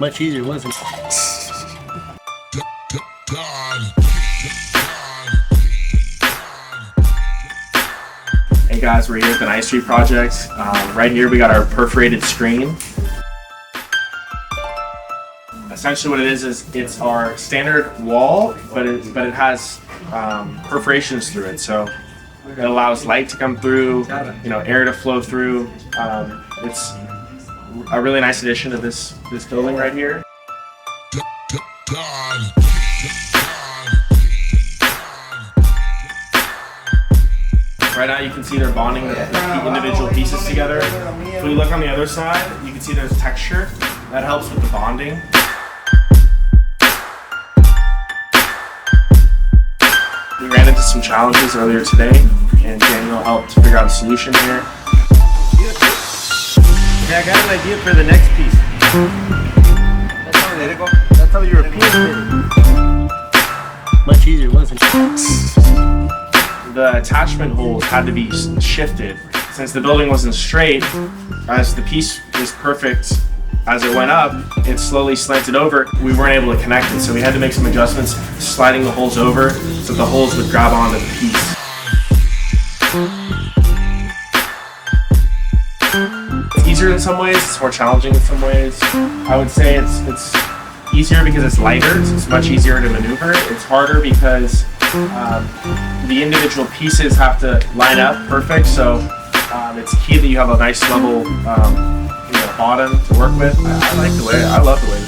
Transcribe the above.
Much easier, wasn't it? Hey guys, we're here at the 9th Street project. Right here we got our perforated screen. Essentially what it is it's our standard wall, but it has perforations through it. So it allows light to come through, air to flow through. It's a really nice addition to this building right here. Right now you can see they're bonding the individual pieces together. If we look on the other side, you can see there's texture. That helps with the bonding. We ran into some challenges earlier today, and Daniel helped figure out a solution here. Yeah, I got an idea for the next piece. That's how Europeans did it. Much easier, wasn't it? The attachment holes had to be shifted. Since the building wasn't straight, as the piece was perfect as it went up, it slowly slanted over. We weren't able to connect it, so we had to make some adjustments, sliding the holes over so the holes would grab onto the piece. It's easier in some ways, it's more challenging in some ways. I would say it's easier because it's lighter, it's much easier to maneuver. It's harder because the individual pieces have to line up perfect, so it's key that you have a nice level bottom to work with. I love the way